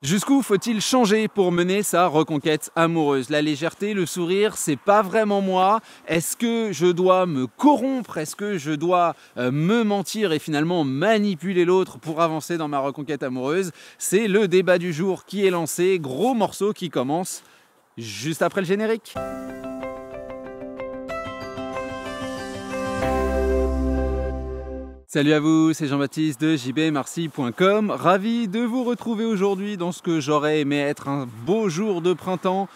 Jusqu'où faut-il changer pour mener sa reconquête amoureuse? La légèreté, le sourire, c'est pas vraiment moi. Est-ce que je dois me corrompre? Est-ce que je dois me mentir et finalement manipuler l'autre pour avancer dans ma reconquête amoureuse? C'est le débat du jour qui est lancé. Gros morceau qui commence juste après le générique. Salut à vous, c'est Jean-Baptiste de jbmarcy.com. Ravi de vous retrouver aujourd'hui dans ce que j'aurais aimé être un beau jour de printemps.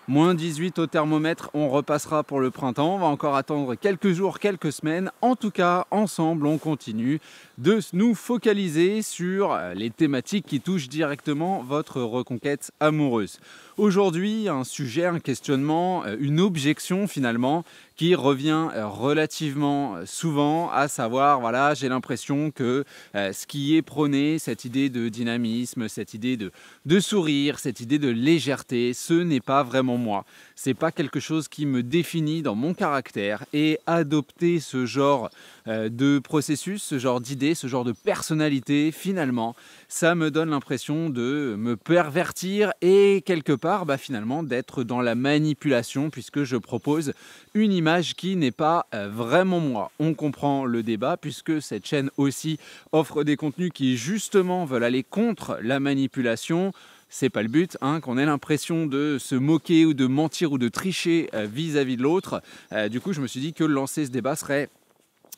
Moins 18 au thermomètre, on repassera pour le printemps. On va encore attendre quelques jours, quelques semaines. En tout cas, ensemble, on continue de nous focaliser sur les thématiques qui touchent directement votre reconquête amoureuse. Aujourd'hui, un sujet, un questionnement, une objection finalement qui revient relativement souvent, à savoir, voilà, j'ai l'impression que ce qui est prôné, cette idée de dynamisme, cette idée de sourire, cette idée de légèreté, ce n'est pas vraiment moi. C'est pas quelque chose qui me définit dans mon caractère, et adopter ce genre de processus, ce genre d'idée, ce genre de personnalité, finalement, ça me donne l'impression de me pervertir et quelque part, finalement, d'être dans la manipulation puisque je propose une image qui n'est pas vraiment moi. On comprend le débat puisque cette chaîne aussi offre des contenus qui justement veulent aller contre la manipulation. C'est pas le but, qu'on ait l'impression de se moquer ou de mentir ou de tricher vis-à-vis de l'autre. Du coup, je me suis dit que lancer ce débat serait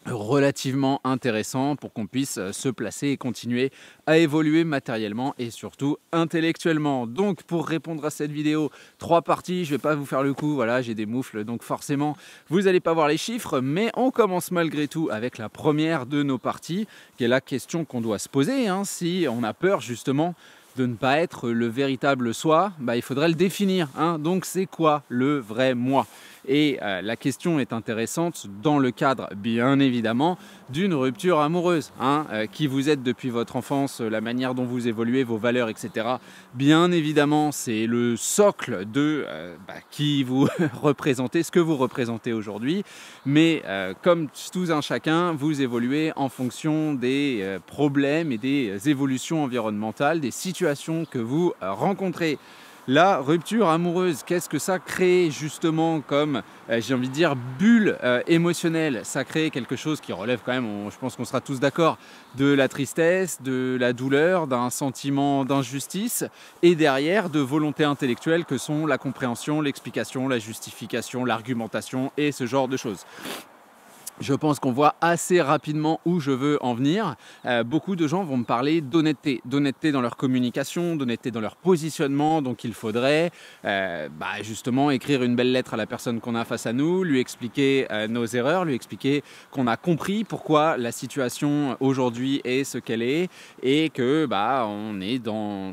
relativement intéressant pour qu'on puisse se placer et continuer à évoluer matériellement et surtout intellectuellement. Donc pour répondre à cette vidéo, 3 parties, je vais pas vous faire le coup, voilà, j'ai des moufles, donc forcément vous n'allez pas voir les chiffres, mais on commence malgré tout avec la première de nos parties, qui est la question qu'on doit se poser, si on a peur justement de ne pas être le véritable soi, il faudrait le définir. Donc c'est quoi le vrai moi? Et la question est intéressante dans le cadre, bien évidemment, d'une rupture amoureuse. Qui vous êtes depuis votre enfance, la manière dont vous évoluez, vos valeurs, etc. Bien évidemment, c'est le socle de qui vous représentez, ce que vous représentez aujourd'hui. Mais comme tout un chacun, vous évoluez en fonction des problèmes et des évolutions environnementales, des situations que vous rencontrez. La rupture amoureuse, qu'est-ce que ça crée justement comme, j'ai envie de dire, bulle émotionnelle? Ça crée quelque chose qui relève quand même, je pense qu'on sera tous d'accord, de la tristesse, de la douleur, d'un sentiment d'injustice et derrière de volonté intellectuelle que sont la compréhension, l'explication, la justification, l'argumentation et ce genre de choses. Je pense qu'on voit assez rapidement où je veux en venir. Beaucoup de gens vont me parler d'honnêteté dans leur communication, d'honnêteté dans leur positionnement. Donc il faudrait justement écrire une belle lettre à la personne qu'on a face à nous, lui expliquer nos erreurs, lui expliquer qu'on a compris pourquoi la situation aujourd'hui est ce qu'elle est et que on est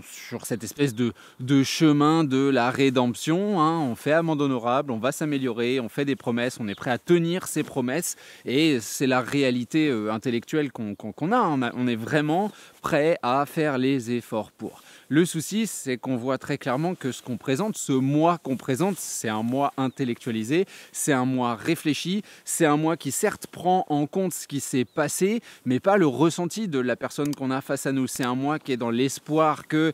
sur cette espèce de chemin de la rédemption. On fait amende honorable, on va s'améliorer, on fait des promesses, on est prêt à tenir ces promesses. Et c'est la réalité intellectuelle qu'on a. On est vraiment prêt à faire les efforts pour. Le souci, c'est qu'on voit très clairement que ce qu'on présente, ce moi qu'on présente, c'est un moi intellectualisé, c'est un moi réfléchi, c'est un moi qui certes prend en compte ce qui s'est passé, mais pas le ressenti de la personne qu'on a face à nous. C'est un moi qui est dans l'espoir que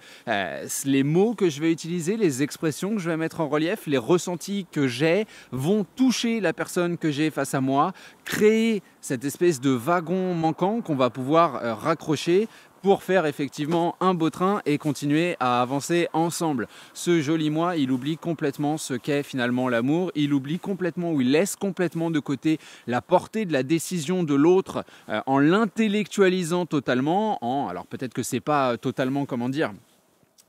les mots que je vais utiliser, les expressions que je vais mettre en relief, les ressentis que j'ai vont toucher la personne que j'ai face à moi, créer cette espèce de wagon manquant qu'on va pouvoir raccrocher pour faire effectivement un beau train et continuer à avancer ensemble. Ce joli moi, il oublie complètement ce qu'est finalement l'amour, il oublie complètement ou il laisse complètement de côté la portée de la décision de l'autre en l'intellectualisant totalement, alors peut-être que c'est pas totalement,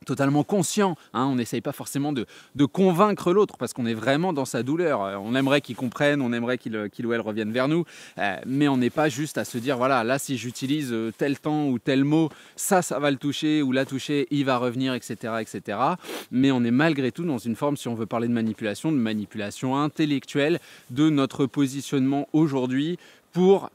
totalement conscient, on n'essaye pas forcément de convaincre l'autre parce qu'on est vraiment dans sa douleur. On aimerait qu'il comprenne, on aimerait qu'il ou elle revienne vers nous, mais on n'est pas juste à se dire voilà, là si j'utilise tel temps ou tel mot, ça va le toucher ou la toucher, il va revenir, etc., etc. Mais on est malgré tout dans une forme, si on veut parler de manipulation intellectuelle de notre positionnement aujourd'hui pour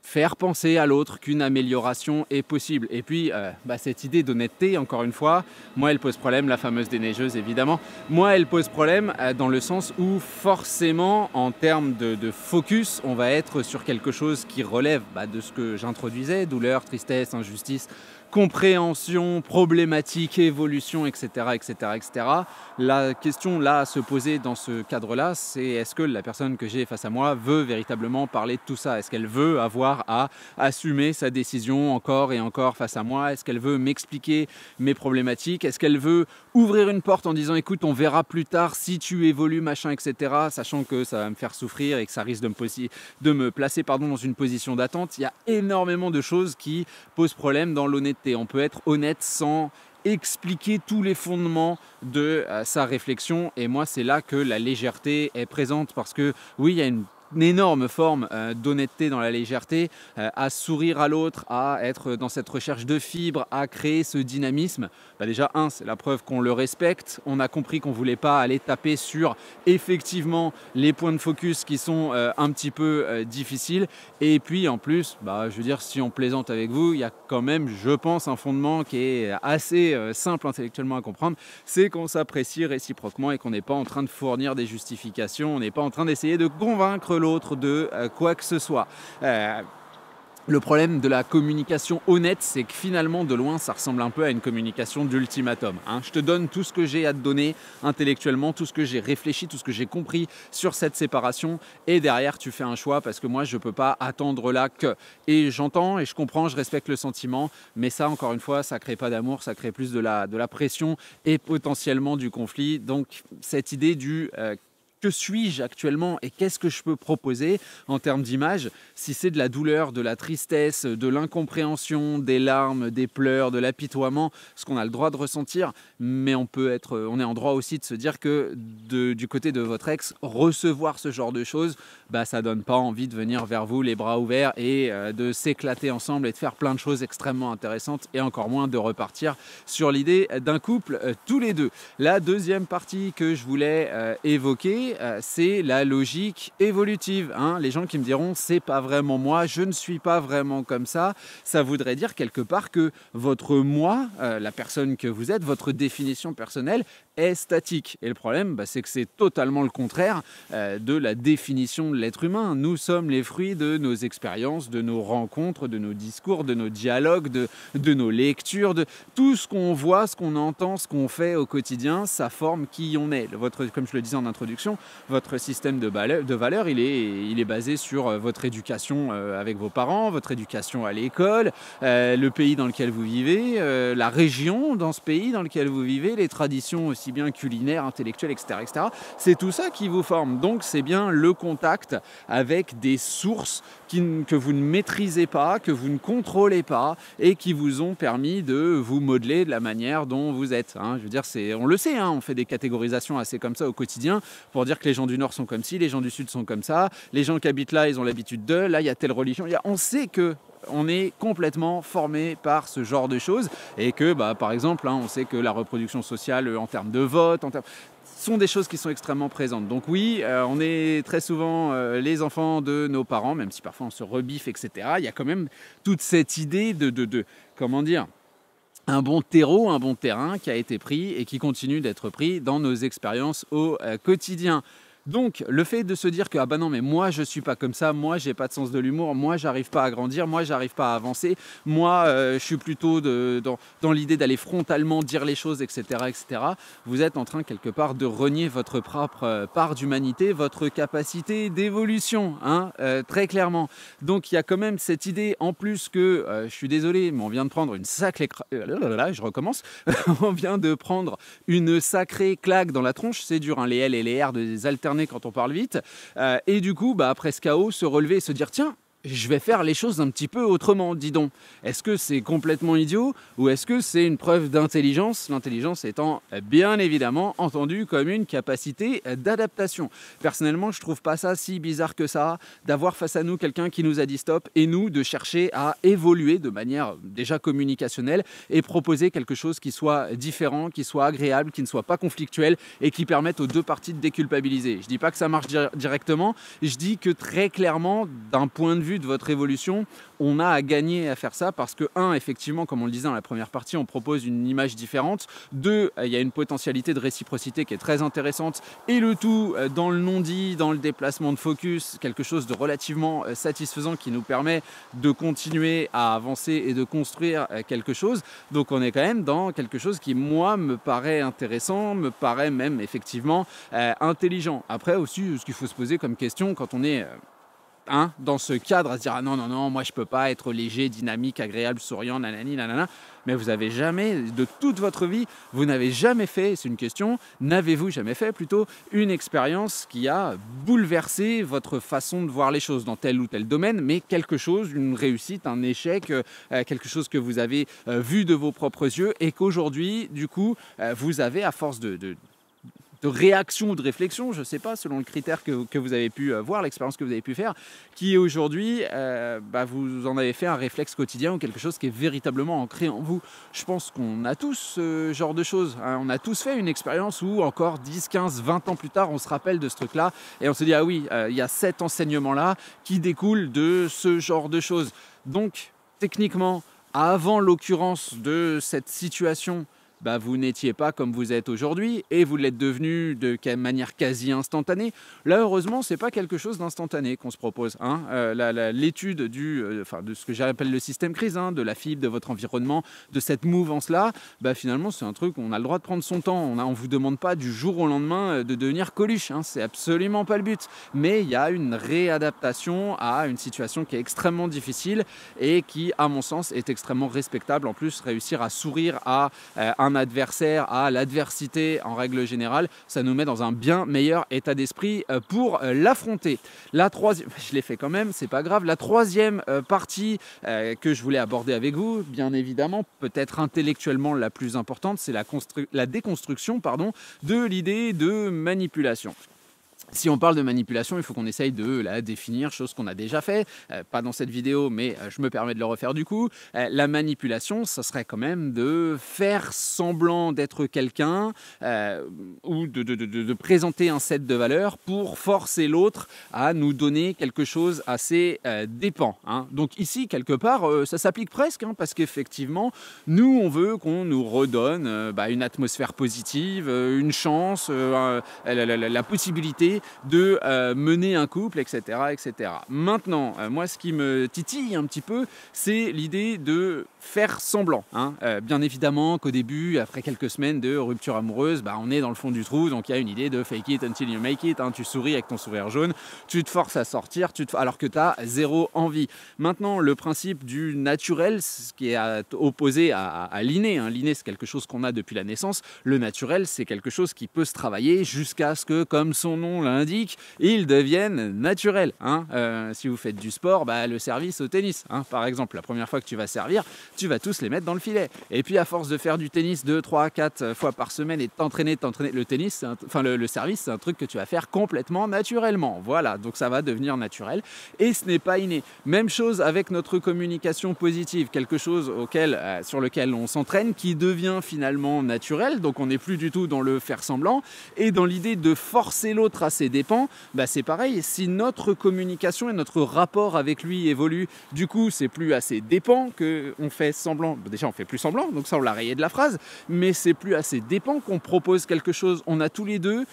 faire penser à l'autre qu'une amélioration est possible. Et puis, cette idée d'honnêteté, encore une fois, moi, elle pose problème, la fameuse déneigeuse, évidemment. Moi, elle pose problème dans le sens où, forcément, en termes de focus, on va être sur quelque chose qui relève de ce que j'introduisais, douleur, tristesse, injustice, compréhension, problématique, évolution, etc., etc., etc. La question là à se poser dans ce cadre-là, c'est est-ce que la personne que j'ai face à moi veut véritablement parler de tout ça? Est-ce qu'elle veut avoir à assumer sa décision encore et encore face à moi? Est-ce qu'elle veut m'expliquer mes problématiques? Est-ce qu'elle veut ouvrir une porte en disant écoute, on verra plus tard si tu évolues, machin, etc., sachant que ça va me faire souffrir et que ça risque de me placer dans une position d'attente? Il y a énormément de choses qui posent problème dans l'honnêteté. On peut être honnête sans expliquer tous les fondements de sa réflexion, et moi c'est là que la légèreté est présente, parce que oui, il y a une énorme forme d'honnêteté dans la légèreté, à sourire à l'autre, à être dans cette recherche de fibres, à créer ce dynamisme. Déjà, c'est la preuve qu'on le respecte. On a compris qu'on ne voulait pas aller taper sur effectivement les points de focus qui sont un petit peu difficiles. Et puis en plus, je veux dire, si on plaisante avec vous, il y a quand même, je pense, un fondement qui est assez simple intellectuellement à comprendre, c'est qu'on s'apprécie réciproquement et qu'on n'est pas en train de fournir des justifications, on n'est pas en train d'essayer de convaincre l'autre de quoi que ce soit. Le problème de la communication honnête, c'est que finalement, de loin, ça ressemble un peu à une communication d'ultimatum. Je te donne tout ce que j'ai à te donner intellectuellement, tout ce que j'ai réfléchi, tout ce que j'ai compris sur cette séparation, et derrière, tu fais un choix, parce que moi, je ne peux pas attendre là que. Et j'entends et je comprends, je respecte le sentiment, mais ça, encore une fois, ça ne crée pas d'amour, ça crée plus de la pression et potentiellement du conflit. Donc, cette idée du que suis-je actuellement et qu'est-ce que je peux proposer en termes d'image? Si c'est de la douleur, de la tristesse, de l'incompréhension, des larmes, des pleurs, de l'apitoiement, ce qu'on a le droit de ressentir, mais on est en droit aussi de se dire que du côté de votre ex, recevoir ce genre de choses, ça donne pas envie de venir vers vous les bras ouverts et de s'éclater ensemble et de faire plein de choses extrêmement intéressantes, et encore moins de repartir sur l'idée d'un couple tous les deux. La deuxième partie que je voulais évoquer, c'est la logique évolutive. Les gens qui me diront c'est pas vraiment moi, je ne suis pas vraiment comme ça, ça voudrait dire quelque part que votre moi, la personne que vous êtes, votre définition personnelle est statique. Et le problème, c'est que c'est totalement le contraire de la définition de l'être humain. Nous sommes les fruits de nos expériences, de nos rencontres, de nos discours, de nos dialogues, de nos lectures, de tout ce qu'on voit, ce qu'on entend, ce qu'on fait au quotidien, ça forme qui on est. Comme je le disais en introduction, votre système de valeurs, il est basé sur votre éducation avec vos parents, votre éducation à l'école, le pays dans lequel vous vivez, la région dans ce pays dans lequel vous vivez, les traditions aussi bien culinaires, intellectuelles, etc., etc. C'est tout ça qui vous forme. Donc c'est bien le contact avec des sources que vous ne maîtrisez pas, que vous ne contrôlez pas, et qui vous ont permis de vous modeler de la manière dont vous êtes. Je veux dire, on le sait, on fait des catégorisations assez comme ça au quotidien, pour dire que les gens du Nord sont comme ci, les gens du Sud sont comme ça, les gens qui habitent là, ils ont l'habitude de, là, il y a telle religion. On sait que on est complètement formé par ce genre de choses, et que, par exemple, on sait que la reproduction sociale en termes de vote, sont des choses qui sont extrêmement présentes. Donc oui, on est très souvent les enfants de nos parents, même si parfois on se rebiffe, etc. Il y a quand même toute cette idée de comment dire, un bon terreau, un bon terrain qui a été pris et qui continue d'être pris dans nos expériences au quotidien. Donc le fait de se dire que non, mais moi je suis pas comme ça, moi j'ai pas de sens de l'humour, moi j'arrive pas à grandir, moi j'arrive pas à avancer, moi je suis plutôt dans l'idée d'aller frontalement dire les choses, etc., etc. Vous êtes en train quelque part de renier votre propre part d'humanité, votre capacité d'évolution, très clairement. Donc il y a quand même cette idée en plus que, je suis désolé, mais on vient de prendre une sacrée je recommence, on vient de prendre une sacrée claque dans la tronche, c'est dur, les L et les R des alternatifs quand on parle vite, et du coup après ce chaos, se relever et se dire tiens, je vais faire les choses un petit peu autrement, dis donc. Est-ce que c'est complètement idiot ou est-ce que c'est une preuve d'intelligence? L'intelligence étant bien évidemment entendue comme une capacité d'adaptation. Personnellement, je trouve pas ça si bizarre que ça, d'avoir face à nous quelqu'un qui nous a dit stop et nous de chercher à évoluer de manière déjà communicationnelle et proposer quelque chose qui soit différent, qui soit agréable, qui ne soit pas conflictuel et qui permette aux deux parties de déculpabiliser. Je dis pas que ça marche directement, je dis que très clairement, d'un point de vue vue de votre évolution, on a à gagner à faire ça parce que, un, effectivement, comme on le disait dans la première partie, on propose une image différente. Deux, il y a une potentialité de réciprocité qui est très intéressante et le tout dans le non-dit, dans le déplacement de focus, quelque chose de relativement satisfaisant qui nous permet de continuer à avancer et de construire quelque chose. Donc on est quand même dans quelque chose qui, moi, me paraît intéressant, me paraît même effectivement intelligent. Après aussi, ce qu'il faut se poser comme question quand on est dans ce cadre, à se dire ah non, non, non, moi je peux pas être léger, dynamique, agréable, souriant, nanani, nanana. Mais vous avez jamais, de toute votre vie, vous n'avez jamais fait, c'est une question, n'avez-vous jamais fait plutôt une expérience qui a bouleversé votre façon de voir les choses dans tel ou tel domaine, mais quelque chose, une réussite, un échec, quelque chose que vous avez vu de vos propres yeux et qu'aujourd'hui, du coup, vous avez à force de réaction ou de réflexion, je ne sais pas, selon le critère que vous avez pu voir, l'expérience que vous avez pu faire, qui aujourd'hui, vous en avez fait un réflexe quotidien ou quelque chose qui est véritablement ancré en vous. Je pense qu'on a tous ce genre de choses. Hein. On a tous fait une expérience où encore 10, 15, 20 ans plus tard, on se rappelle de ce truc-là et on se dit, ah oui, il y a cet enseignement-là qui découle de ce genre de choses. Donc, techniquement, avant l'occurrence de cette situation, vous n'étiez pas comme vous êtes aujourd'hui et vous l'êtes devenu de manière quasi instantanée. Là, heureusement, ce n'est pas quelque chose d'instantané qu'on se propose. Hein. L'étude de ce que j'appelle le système crise, de la fibre, de votre environnement, de cette mouvance-là, finalement, c'est un truc, on a le droit de prendre son temps. On ne vous demande pas du jour au lendemain de devenir Coluche. Hein. C'est absolument pas le but. Mais il y a une réadaptation à une situation qui est extrêmement difficile et qui, à mon sens, est extrêmement respectable. En plus, réussir à sourire à un adversaire, à l'adversité en règle générale, ça nous met dans un bien meilleur état d'esprit pour l'affronter. La troisième, je l'ai fait quand même, c'est pas grave. La troisième partie que je voulais aborder avec vous, bien évidemment, peut-être intellectuellement la plus importante, c'est la déconstruction de l'idée de manipulation. Si on parle de manipulation, il faut qu'on essaye de la définir, chose qu'on a déjà fait, pas dans cette vidéo, mais je me permets de le refaire du coup. La manipulation, ça serait quand même de faire semblant d'être quelqu'un ou de présenter un set de valeurs pour forcer l'autre à nous donner quelque chose à ses dépens. Hein. Donc ici, quelque part, ça s'applique presque, parce qu'effectivement, nous, on veut qu'on nous redonne une atmosphère positive, une chance, la possibilité de mener un couple, etc. etc. Maintenant, moi, ce qui me titille un petit peu, c'est l'idée de faire semblant. Hein. Bien évidemment qu'au début, après quelques semaines de rupture amoureuse, on est dans le fond du trou, donc il y a une idée de fake it until you make it. Hein. Tu souris avec ton sourire jaune, tu te forces à sortir, alors que tu as zéro envie. Maintenant, le principe du naturel, ce qui est opposé à l'inné. Hein. L'inné, c'est quelque chose qu'on a depuis la naissance. Le naturel, c'est quelque chose qui peut se travailler jusqu'à ce que, comme son nom l'indique, il devienne naturel. Hein. Si vous faites du sport, le service au tennis, par exemple, la première fois que tu vas servir, tu vas tous les mettre dans le filet. Et puis à force de faire du tennis 2, 3, 4 fois par semaine et de t'entraîner, le tennis, le service, c'est un truc que tu vas faire complètement naturellement. Voilà, donc ça va devenir naturel et ce n'est pas inné. Même chose avec notre communication positive, quelque chose sur lequel on s'entraîne qui devient finalement naturel, donc on n'est plus du tout dans le faire semblant et dans l'idée de forcer l'autre à ses dépens, c'est pareil, si notre communication et notre rapport avec lui évolue, du coup c'est plus à ses dépens qu'on fait semblant, déjà on fait plus semblant, donc ça on l'a rayé de la phrase, mais c'est plus à ses dépens qu'on propose quelque chose, on a tous les deux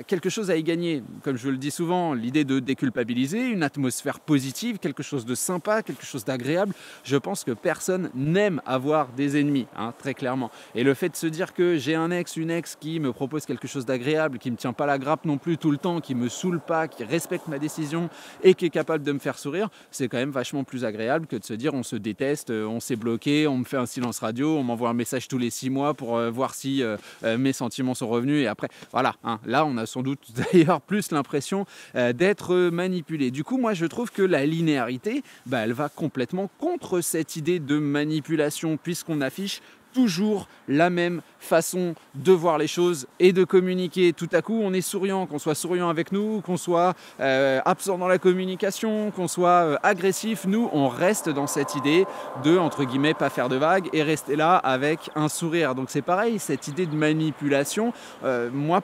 quelque chose à y gagner, comme je le dis souvent, l'idée de déculpabiliser, une atmosphère positive, quelque chose de sympa, quelque chose d'agréable, je pense que personne n'aime avoir des ennemis, très clairement, et le fait de se dire que j'ai un ex, une ex qui me propose quelque chose d'agréable, qui me tient pas la grappe non plus tout le temps, qui me saoule pas, qui respecte ma décision et qui est capable de me faire sourire, c'est quand même vachement plus agréable que de se dire on se déteste, on s'est bloqué, on me fait un silence radio, on m'envoie un message tous les 6 mois pour voir si mes sentiments sont revenus et après, voilà, là on a sans doute d'ailleurs plus l'impression d'être manipulé. Du coup, moi je trouve que la linéarité, elle va complètement contre cette idée de manipulation puisqu'on affiche toujours la même façon de voir les choses et de communiquer. Tout à coup, on est souriant, qu'on soit souriant avec nous, qu'on soit absent dans la communication, qu'on soit agressif. Nous, on reste dans cette idée de, entre guillemets, pas faire de vagues et rester là avec un sourire. Donc c'est pareil, cette idée de manipulation,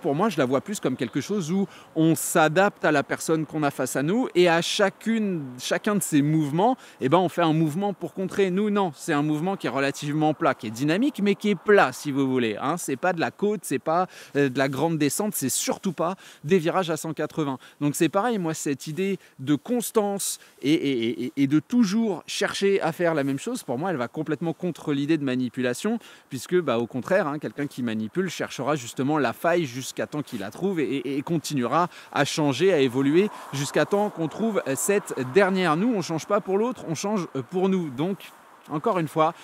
pour moi, je la vois plus comme quelque chose où on s'adapte à la personne qu'on a face à nous et à chacun de ces mouvements, on fait un mouvement pour contrer. Nous, non, c'est un mouvement qui est relativement plat, qui est dynamique, mais qui est plat, si vous voulez. C'est pas de la côte, c'est pas de la grande descente, c'est surtout pas des virages à 180. Donc c'est pareil, moi, cette idée de constance et de toujours chercher à faire la même chose, pour moi, elle va complètement contre l'idée de manipulation, puisque au contraire, quelqu'un qui manipule cherchera justement la faille jusqu'à temps qu'il la trouve et continuera à changer, à évoluer jusqu'à temps qu'on trouve cette dernière. Nous, on ne change pas pour l'autre, on change pour nous. Donc, encore une fois,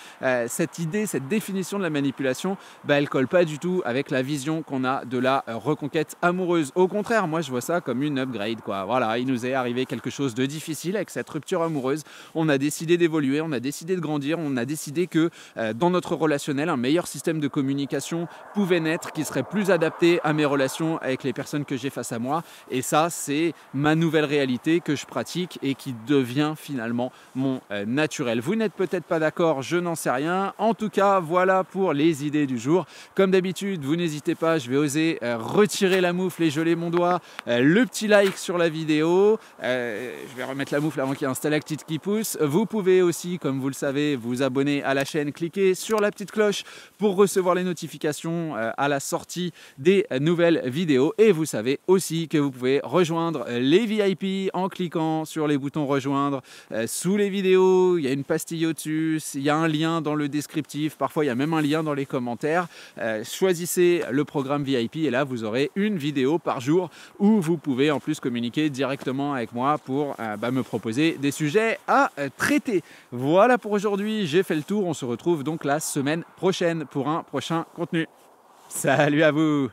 cette idée, cette définition de la manipulation, elle ne colle pas du tout avec la vision qu'on a de la reconquête amoureuse. Au contraire, moi je vois ça comme une upgrade, quoi. Voilà, il nous est arrivé quelque chose de difficile avec cette rupture amoureuse. On a décidé d'évoluer, on a décidé de grandir, on a décidé que dans notre relationnel, un meilleur système de communication pouvait naître, qui serait plus adapté à mes relations avec les personnes que j'ai face à moi. Et ça, c'est ma nouvelle réalité que je pratique et qui devient finalement mon naturel. Vous n'êtes peut-être pas d'accord, je n'en sais rien. En tout cas, voilà pour les idées du jour. Comme d'habitude, vous n'hésitez pas, je vais oser retirer la moufle et geler mon doigt. Le petit like sur la vidéo. Je vais remettre la moufle avant qu'il y ait un stalactite qui pousse. Vous pouvez aussi, comme vous le savez, vous abonner à la chaîne, cliquer sur la petite cloche pour recevoir les notifications à la sortie des nouvelles vidéos. Et vous savez aussi que vous pouvez rejoindre les VIP en cliquant sur les boutons rejoindre sous les vidéos. Il y a une pastille au-dessus. Il y a un lien dans le descriptif, parfois il y a même un lien dans les commentaires. Choisissez le programme VIP et là vous aurez une vidéo par jour où vous pouvez en plus communiquer directement avec moi pour me proposer des sujets à traiter. Voilà pour aujourd'hui, j'ai fait le tour. On se retrouve donc la semaine prochaine pour un prochain contenu. Salut à vous!